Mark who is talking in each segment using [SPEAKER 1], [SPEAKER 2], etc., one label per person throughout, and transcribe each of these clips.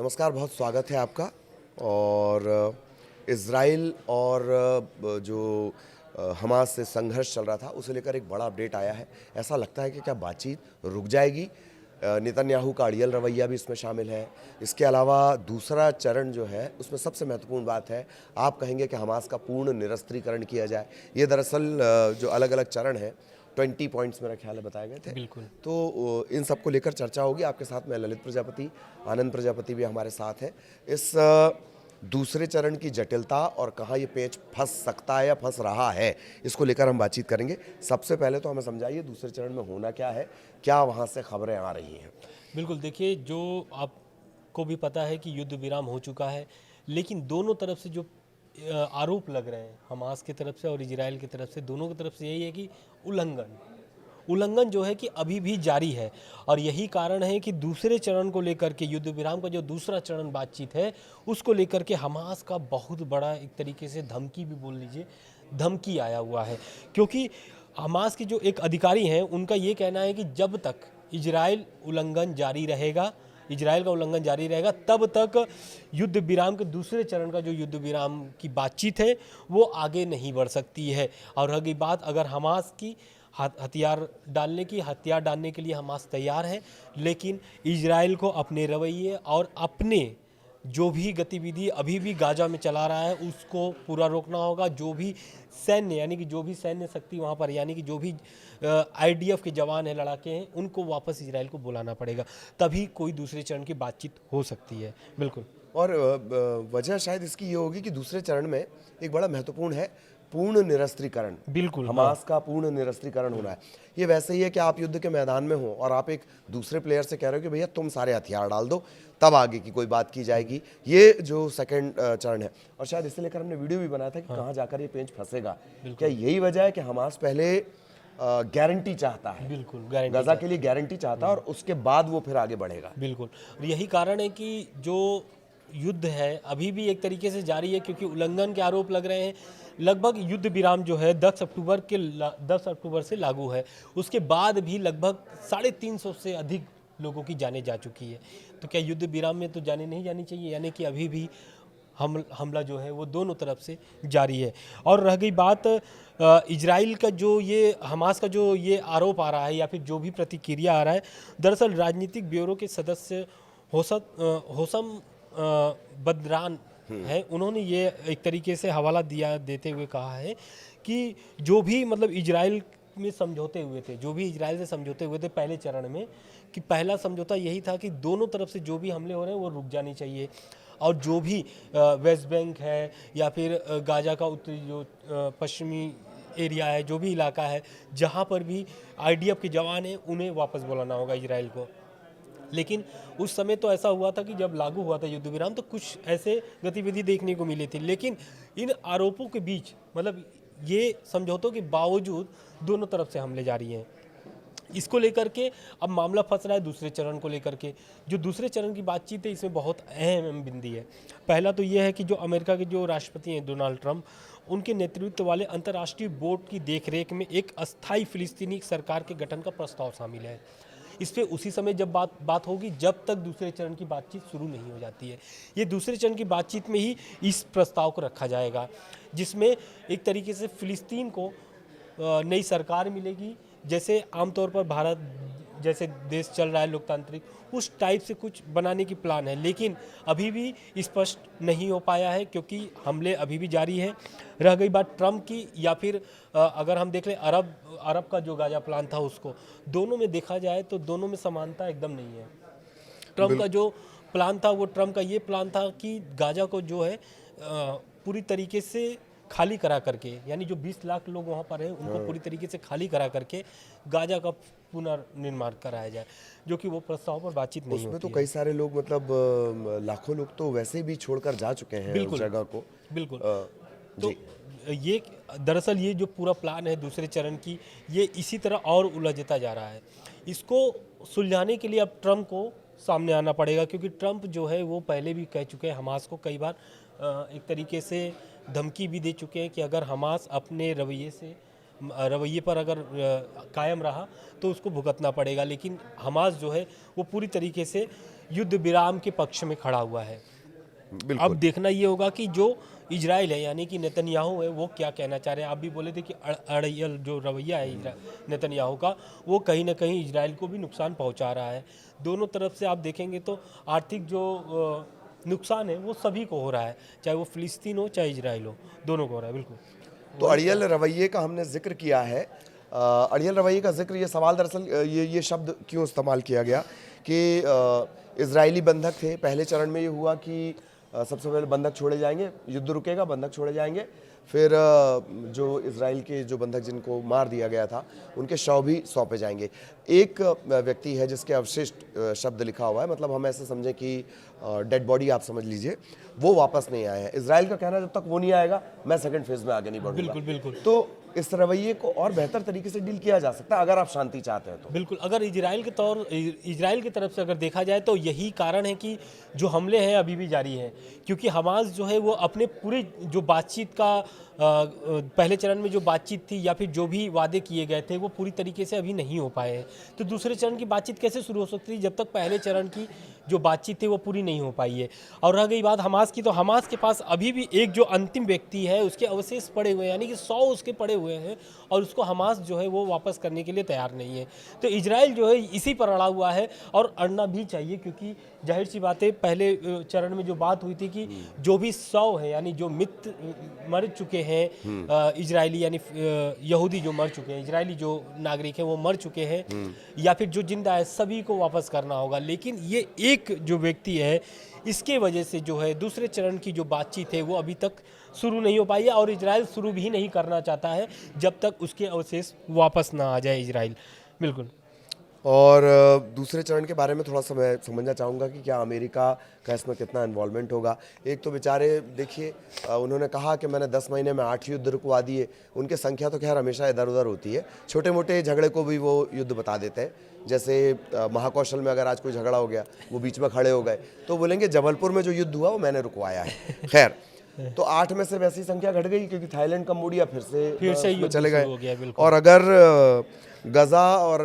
[SPEAKER 1] नमस्कार, बहुत स्वागत है आपका। और इज़राइल और जो हमास से संघर्ष चल रहा था उसे लेकर एक बड़ा अपडेट आया है। ऐसा लगता है कि क्या बातचीत रुक जाएगी? नेतन्याहू का अड़ियल रवैया भी इसमें शामिल है। इसके अलावा दूसरा चरण जो है उसमें सबसे महत्वपूर्ण बात है, आप कहेंगे कि हमास का पूर्ण निरस्त्रीकरण किया जाए। ये दरअसल जो अलग अलग चरण है 20 पॉइंट्स मेरा ख्याल है बताए गए थे।
[SPEAKER 2] बिल्कुल।
[SPEAKER 1] तो इन सबको लेकर चर्चा होगी। आपके साथ मैं ललित प्रजापति, आनंद प्रजापति भी हमारे साथ हैं। इस दूसरे चरण की जटिलता और कहाँ ये पेच फंस सकता है या फंस रहा है, इसको लेकर हम बातचीत करेंगे। सबसे पहले तो हमें समझाइए दूसरे चरण में होना क्या है, क्या वहाँ से खबरें आ रही हैं?
[SPEAKER 2] बिल्कुल, देखिए, जो आपको भी पता है कि युद्ध विराम हो चुका है, लेकिन दोनों तरफ से जो आरोप लग रहे हैं, हमास की तरफ से और इजराइल की तरफ से, दोनों की तरफ से यही है कि उल्लंघन जो है कि अभी भी जारी है। और यही कारण है कि दूसरे चरण को लेकर के, युद्ध विराम का जो दूसरा चरण बातचीत है, उसको लेकर के हमास का बहुत बड़ा एक तरीके से धमकी भी बोल लीजिए, धमकी आया हुआ है। क्योंकि हमास के जो एक अधिकारी हैं, उनका ये कहना है कि जब तक इजराइल का उल्लंघन जारी रहेगा, तब तक युद्ध विराम के दूसरे चरण का जो युद्ध विराम की बातचीत है वो आगे नहीं बढ़ सकती है। और रही बात अगर हमास की, हथियार डालने के लिए हमास तैयार है, लेकिन इजराइल को अपने रवैये और अपने जो भी गतिविधि अभी भी गाजा में चला रहा है उसको पूरा रोकना होगा। जो भी सैन्य शक्ति वहाँ पर, यानी कि जो भी आईडीएफ के जवान हैं, लड़ाके हैं, उनको वापस इजराइल को बुलाना पड़ेगा, तभी कोई दूसरे चरण की बातचीत हो सकती है। बिल्कुल।
[SPEAKER 1] और वजह शायद इसकी ये होगी कि दूसरे चरण में एक बड़ा महत्वपूर्ण है पूर्ण निरस्त्रीकरण।
[SPEAKER 2] बिल्कुल,
[SPEAKER 1] हमास का पूर्ण निरस्त्रीकरण होना है। ये वैसे ही है कि आप युद्ध के मैदान में हो और आप एक दूसरे प्लेयर से कह रहे हो कि भैया तुम सारे हथियार डाल दो, तब आगे की कोई बात की जाएगी। ये जो सेकंड चरण है, और शायद इसे लेकर हमने वीडियो भी बनाया था कि कहाँ जाकर ये पेंच फंसेगा। क्या यही वजह है कि हमास पहले गारंटी चाहता है?
[SPEAKER 2] बिल्कुल,
[SPEAKER 1] गजा के लिए गारंटी चाहता है और उसके बाद वो फिर आगे बढ़ेगा।
[SPEAKER 2] बिल्कुल। और यही कारण है कि जो युद्ध है अभी भी एक तरीके से जारी है, क्योंकि उल्लंघन के आरोप लग रहे हैं। लगभग युद्ध विराम जो है 10 अक्टूबर से लागू है। उसके बाद भी लगभग 350 से अधिक लोगों की जानें जा चुकी है। तो क्या युद्ध विराम में तो जाने नहीं जानी चाहिए? यानी कि अभी भी हमला जो है वो दोनों तरफ से जारी है। और रह गई बात इजराइल का, जो ये हमास का जो ये आरोप आ रहा है या फिर जो भी प्रतिक्रिया आ रहा है, दरअसल राजनीतिक ब्यूरो के सदस्य होसम बदरान है, उन्होंने ये एक तरीके से हवाला देते हुए कहा है कि जो भी मतलब इजराइल से समझौते हुए थे पहले चरण में, कि पहला समझौता यही था कि दोनों तरफ से जो भी हमले हो रहे हैं वो रुक जानी चाहिए। और जो भी वेस्ट बैंक है या फिर गाजा का उत्तरी जो पश्चिमी एरिया है, जो भी इलाका है जहाँ पर भी आईडीएफ के जवान हैं, उन्हें वापस बुलाना होगा इजराइल को। लेकिन उस समय तो ऐसा हुआ था कि जब लागू हुआ था युद्ध विराम, तो कुछ ऐसे गतिविधि देखने को मिली थी। लेकिन इन आरोपों के बीच, मतलब ये समझौतों के बावजूद दोनों तरफ से हमले जारी हैं। इसको लेकर के अब मामला फंस रहा है दूसरे चरण को लेकर के। जो दूसरे चरण की बातचीत है, इसमें बहुत अहम बिंदी है। पहला तो यह है कि जो अमेरिका के जो राष्ट्रपति हैं डोनाल्ड ट्रंप, उनके नेतृत्व वाले अंतर्राष्ट्रीय बोर्ड की देखरेख में एक अस्थायी फिलिस्तीनी सरकार के गठन का प्रस्ताव शामिल है। इस पर उसी समय जब बात होगी जब तक दूसरे चरण की बातचीत शुरू नहीं हो जाती है। ये दूसरे चरण की बातचीत में ही इस प्रस्ताव को रखा जाएगा, जिसमें एक तरीके से फिलिस्तीन को नई सरकार मिलेगी। जैसे आमतौर पर भारत जैसे देश चल रहा है लोकतांत्रिक, उस टाइप से कुछ बनाने की प्लान है। लेकिन अभी भी स्पष्ट नहीं हो पाया है, क्योंकि हमले अभी भी जारी है। रह गई बात ट्रंप की, या फिर अगर हम देख लें अरब का जो गाजा प्लान था, उसको दोनों में देखा जाए तो दोनों में समानता एकदम नहीं है। ट्रंप का जो प्लान था, वो ट्रंप का ये प्लान था कि गाजा को जो है पूरी तरीके से खाली करा करके, यानी जो 20 लाख लोग वहाँ पर हैं उनको पूरी तरीके से खाली करा करके गाजा का पुनर्निर्माण कराया जाए, जो कि वो प्रस्ताव पर बातचीत नहीं होती है।
[SPEAKER 1] उसमें तो कई सारे लोग, मतलब लाखों लोग तो वैसे भी छोड़कर जा चुके हैं उस जगह को।
[SPEAKER 2] बिल्कुल।
[SPEAKER 1] जी।
[SPEAKER 2] तो ये दरअसल ये जो पूरा प्लान है दूसरे चरण की, ये इसी तरह और उलझता जा रहा है। इसको सुलझाने के लिए अब ट्रंप को सामने आना पड़ेगा, क्योंकि ट्रंप जो है वो पहले भी कह चुके हैं हमास को कई बार, एक तरीके से धमकी भी दे चुके हैं कि अगर हमास अपने रवैये पर अगर कायम रहा तो उसको भुगतना पड़ेगा। लेकिन हमास जो है वो पूरी तरीके से युद्ध विराम के पक्ष में खड़ा हुआ है।
[SPEAKER 1] बिल्कुल।
[SPEAKER 2] अब देखना ये होगा कि जो इजराइल है यानी कि नेतन्याहू है वो क्या कहना चाह रहे हैं। आप भी बोले थे कि अड़ियल जो रवैया है नेतन्याहू का, वो कहीं ना कहीं इजराइल को भी नुकसान पहुंचा रहा है। दोनों तरफ से आप देखेंगे तो आर्थिक जो नुकसान है वो सभी को हो रहा है, चाहे वो फिलिस्तीन हो चाहे इजराइल हो, दोनों को हो रहा है। बिल्कुल।
[SPEAKER 1] तो अड़ियल रवैये का हमने जिक्र किया है। अड़ियल रवैये का जिक्र, ये सवाल दरअसल ये शब्द क्यों इस्तेमाल किया गया कि इजरायली बंधक थे। पहले चरण में ये हुआ कि सबसे पहले बंधक छोड़े जाएंगे, युद्ध रुकेगा, बंधक छोड़े जाएंगे, फिर जो इजराइल के जो बंधक जिनको मार दिया गया था उनके शव भी सौंपे जाएंगे। एक व्यक्ति है जिसके अवशिष्ट शब्द लिखा हुआ है, मतलब हम ऐसे समझें कि डेड बॉडी आप समझ लीजिए, वो वापस नहीं आए हैं। इजराइल का कहना है जब तक वो नहीं आएगा मैं सेकंड फेज में आगे नहीं बढ़ूंगा।
[SPEAKER 2] बिल्कुल बिल्कुल।
[SPEAKER 1] तो इस रवैये को और बेहतर तरीके से डील किया जा सकता है अगर आप शांति चाहते हैं तो।
[SPEAKER 2] बिल्कुल, अगर इजराइल की तरफ से अगर देखा जाए तो यही कारण है कि जो हमले हैं अभी भी जारी हैं, क्योंकि हमास जो है वो अपने पूरे जो बातचीत का पहले चरण में जो बातचीत थी या फिर जो भी वादे किए गए थे वो पूरी तरीके से अभी नहीं हो पाए हैं। तो दूसरे चरण की बातचीत कैसे शुरू हो सकती है जब तक पहले चरण की जो बातचीत थी वो पूरी नहीं हो पाई है। और रह गई बात हमास की, तो हमास के पास अभी भी एक जो अंतिम व्यक्ति है उसके अवशेष पड़े हुए हैं, यानी कि 100 उसके पड़े हुए हैं और उसको हमास जो है वो वापस करने के लिए तैयार नहीं है। तो इजराइल जो है इसी पर अड़ा हुआ है और अड़ना भी चाहिए, क्योंकि जाहिर सी बात है पहले चरण में जो बात हुई थी कि जो भी 100 है यानी जो मर चुके हैं इजरायली, यानी यहूदी जो मर चुके हैं, इजरायली जो नागरिक हैं वो मर चुके हैं या फिर जो जिंदा है सभी को वापस करना होगा। लेकिन ये एक जो व्यक्ति है इसके वजह से जो है दूसरे चरण की जो बातचीत है वो अभी तक शुरू नहीं हो पाई है और इजराइल शुरू भी नहीं करना चाहता है जब तक उसके अवशेष वापस ना आ जाए इजराइल। बिल्कुल।
[SPEAKER 1] और दूसरे चरण के बारे में थोड़ा सा मैं समझना चाहूँगा कि क्या अमेरिका का इसमें कितना इन्वॉल्वमेंट होगा। एक तो बेचारे देखिए, उन्होंने कहा कि मैंने 10 महीने में 8 युद्ध रुकवा दिए। उनकी संख्या तो खैर हमेशा इधर उधर होती है, छोटे मोटे झगड़े को भी वो युद्ध बता देते हैं। जैसे महाकौशल में अगर आज कोई झगड़ा हो गया, वो बीच में खड़े हो गए तो बोलेंगे जबलपुर में जो युद्ध हुआ वो मैंने रुकवाया है। खैर, तो 8 में से वैसी संख्या घट गई क्योंकि थाईलैंड कंबोडिया फिर से
[SPEAKER 2] युद्ध
[SPEAKER 1] चले
[SPEAKER 2] शुरू हो
[SPEAKER 1] गए।
[SPEAKER 2] गया। बिल्कुल।
[SPEAKER 1] और अगर गजा और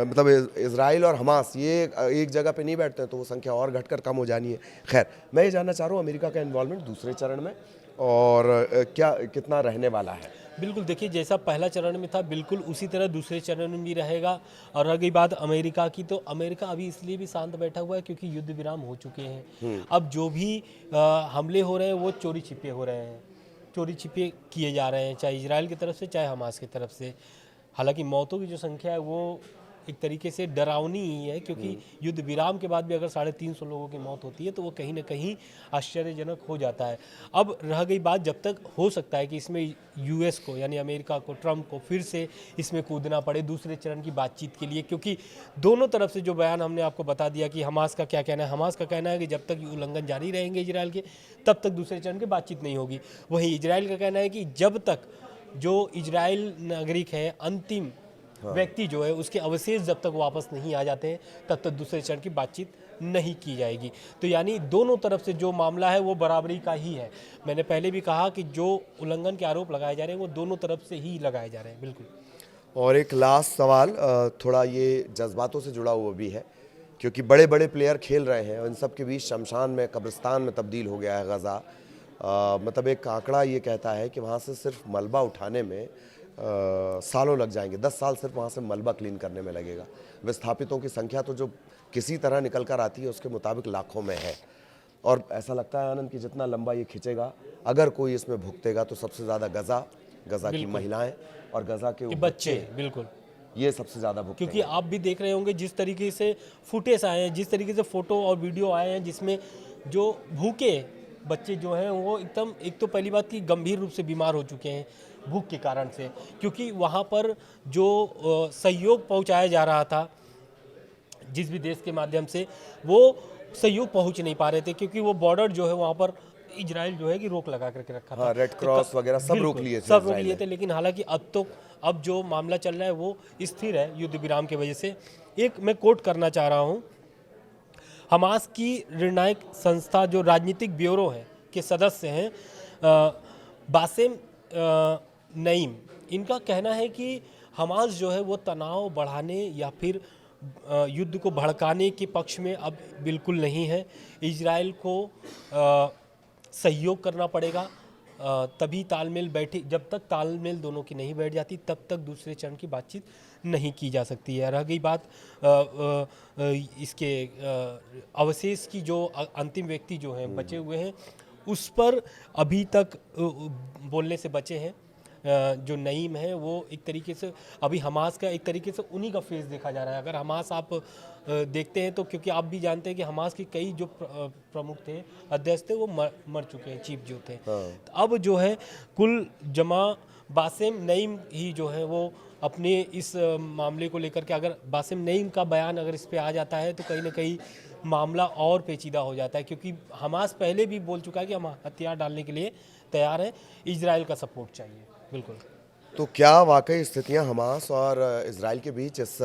[SPEAKER 1] मतलब इजराइल और हमास ये एक जगह पे नहीं बैठते हैं तो वो संख्या और घटकर कम हो जानी है। खैर, मैं ये जानना चाह रहा हूँ अमेरिका का इन्वॉल्वमेंट दूसरे चरण में और क्या कितना रहने वाला है।
[SPEAKER 2] बिल्कुल, देखिए जैसा पहला चरण में था बिल्कुल उसी तरह दूसरे चरण में भी रहेगा। और रह गई बात अमेरिका की, तो अमेरिका अभी इसलिए भी शांत बैठा हुआ है क्योंकि युद्ध विराम हो चुके हैं। अब जो भी हमले हो रहे हैं वो चोरी छिपे हो रहे हैं, चोरी छिपे किए जा रहे हैं, चाहे इजराइल की तरफ से चाहे हमास की तरफ से। हालांकि मौतों की जो संख्या है वो एक तरीके से डरावनी ही है, क्योंकि युद्ध विराम के बाद भी अगर 350 लोगों की मौत होती है तो वो कहीं ना कहीं आश्चर्यजनक हो जाता है। अब रह गई बात, जब तक हो सकता है कि इसमें यूएस को यानी अमेरिका को, ट्रंप को फिर से इसमें कूदना पड़े दूसरे चरण की बातचीत के लिए, क्योंकि दोनों तरफ से जो बयान हमने आपको बता दिया कि हमास का क्या कहना है। हमास का कहना है कि जब तक ये उल्लंघन जारी रहेंगे इजराइल के तब तक दूसरे चरण की बातचीत नहीं होगी। वहीं इजराइल का कहना है कि जब तक जो इजराइल नागरिक है, अंतिम व्यक्ति जो है उसके अवशेष जब तक वापस नहीं आ जाते हैं तब तक दूसरे चरण की बातचीत नहीं की जाएगी। तो यानी दोनों तरफ से जो मामला है वो बराबरी का ही है। मैंने पहले भी कहा कि जो उल्लंघन के आरोप लगाए जा रहे हैं वो दोनों तरफ से ही लगाए जा रहे हैं। बिल्कुल।
[SPEAKER 1] और एक लास्ट सवाल, थोड़ा ये जज्बातों से जुड़ा हुआ भी है क्योंकि बड़े बड़े प्लेयर खेल रहे हैं और इन सब के बीच शमशान में, कब्रिस्तान में तब्दील हो गया है गज़ा। मतलब एक आंकड़ा ये कहता है कि वहाँ से सिर्फ मलबा उठाने में सालों लग जाएंगे। 10 साल सिर्फ वहाँ से मलबा क्लीन करने में लगेगा। विस्थापितों की संख्या तो जो किसी तरह निकल कर आती है उसके मुताबिक लाखों में है। और ऐसा लगता है आनंद कि जितना लंबा ये खिंचेगा, अगर कोई इसमें भुगतेगा तो सबसे ज़्यादा गज़ा की महिलाएं और गज़ा के बच्चे,
[SPEAKER 2] बिल्कुल,
[SPEAKER 1] ये सबसे ज़्यादा भुगतेंगे।
[SPEAKER 2] क्योंकि आप भी देख रहे होंगे जिस तरीके से फुटेज आए हैं, जिस तरीके से फ़ोटो और वीडियो आए हैं जिसमें जो भूखे बच्चे जो हैं वो एकदम, एक तो पहली बात कि गंभीर रूप से बीमार हो चुके हैं भूख के कारण से, क्योंकि वहाँ पर जो सहयोग पहुँचाया जा रहा था जिस भी देश के माध्यम से, वो सहयोग पहुँच नहीं पा रहे थे क्योंकि वो बॉर्डर जो है वहाँ पर इजराइल जो है कि रोक लगा करके रखा था।
[SPEAKER 1] रेड क्रॉस वगैरह सब रोक लिए थे,
[SPEAKER 2] सब रोक लिए थे। लेकिन हालांकि अब जो मामला चल रहा है वो स्थिर है युद्ध विराम की वजह से। एक मैं कोट करना चाह रहा हूँ, हमास की निर्णायक संस्था जो राजनीतिक ब्यूरो है के सदस्य हैं बासेम नईम, इनका कहना है कि हमास जो है वो तनाव बढ़ाने या फिर युद्ध को भड़काने के पक्ष में अब बिल्कुल नहीं है। इजराइल को सहयोग करना पड़ेगा, तभी तालमेल बैठे, जब तक तालमेल दोनों की नहीं बैठ जाती तब तक दूसरे चरण की बातचीत नहीं की जा सकती है। रह गई बात इसके अवशेष की, जो अंतिम व्यक्ति जो हैं बचे हुए हैं उस पर अभी तक बोलने से बचे हैं। जो नईम है वो एक तरीके से अभी हमास का एक तरीके से उन्हीं का फेस देखा जा रहा है। अगर हमास आप देखते हैं तो, क्योंकि आप भी जानते हैं कि हमास के कई जो प्रमुख थे, अध्यक्ष थे, वो मर चुके हैं, चीफ जो थे। तो अब जो है कुल जमा बासिम नईम ही जो है वो अपने इस मामले को लेकर के, अगर बासिम नईम का बयान अगर इस पे आ जाता है तो कहीं ना कहीं मामला और पेचीदा हो जाता है, क्योंकि हमास पहले भी बोल चुका है कि हम हथियार डालने के लिए तैयार हैं, इजराइल का सपोर्ट चाहिए। बिल्कुल।
[SPEAKER 1] तो क्या वाकई स्थितियां हमास और इजराइल के बीच इस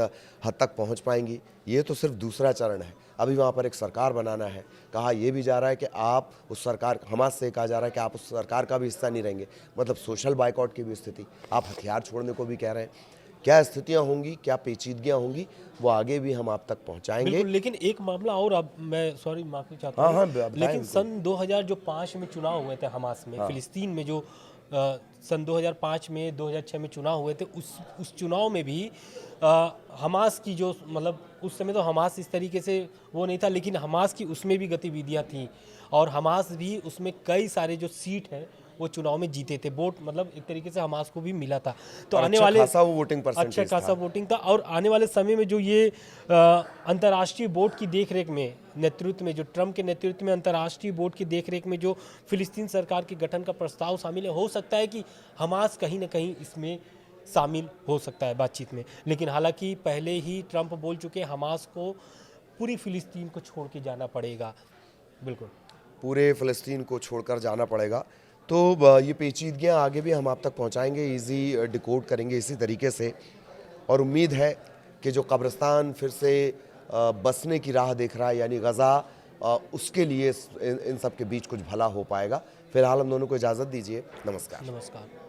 [SPEAKER 1] हद तक पहुंच पाएंगी? ये तो सिर्फ दूसरा चरण है, अभी वहां पर एक सरकार बनाना है। कहा यह भी जा रहा है कि आप उस सरकार, हमास से कहा जा रहा है कि आप उस सरकार का भी हिस्सा नहीं रहेंगे, मतलब सोशल बाइकआउट की भी स्थिति, आप हथियार छोड़ने को भी कह रहे हैं। क्या स्थितियां होंगी, क्या पेचीदगियां होंगी, वो आगे भी हम आप तक पहुंचाएंगे।
[SPEAKER 2] बिल्कुल, लेकिन एक मामला और, अब मैं सॉरी माफी चाहता हूँ, लेकिन सन 2005 में चुनाव हुए थे हमास में, फिलिस्तीन में, जो सन 2005 में 2006 में चुनाव हुए थे, उस चुनाव में भी हमास की जो, मतलब उस समय तो हमास इस तरीके से वो नहीं था, लेकिन हमास की उसमें भी गतिविधियां थी और हमास भी उसमें कई सारे जो सीट हैं वो चुनाव में जीते थे। वोट मतलब एक तरीके से हमास को भी मिला था। तो आने वाले
[SPEAKER 1] खासा वो वोटिंग परसेंटेज
[SPEAKER 2] अच्छा खासा वोटिंग था, और आने वाले समय में जो ये अंतर्राष्ट्रीय बोर्ड की देखरेख में, नेतृत्व में, जो ट्रम्प के नेतृत्व में अंतर्राष्ट्रीय बोर्ड की देखरेख में जो फिलिस्तीन सरकार के गठन का प्रस्ताव शामिल है, हो सकता है कि हमास कहीं ना कहीं इसमें शामिल हो सकता है बातचीत में। लेकिन हालांकि पहले ही ट्रम्प बोल चुके हैं हमास को पूरी फिलिस्तीन को छोड़ के जाना पड़ेगा। बिल्कुल,
[SPEAKER 1] पूरे फ़लस्तीन को छोड़कर जाना पड़ेगा। तो ये पेचीदगियाँ आगे भी हम आप तक पहुँचाएंगे, इजी डिकोड करेंगे इसी तरीके से, और उम्मीद है कि जो कब्रिस्तान फिर से बसने की राह देख रहा है, यानी गज़ा, उसके लिए इन सब के बीच कुछ भला हो पाएगा। फिलहाल हम दोनों को इजाज़त दीजिए। नमस्कार।
[SPEAKER 2] नमस्कार।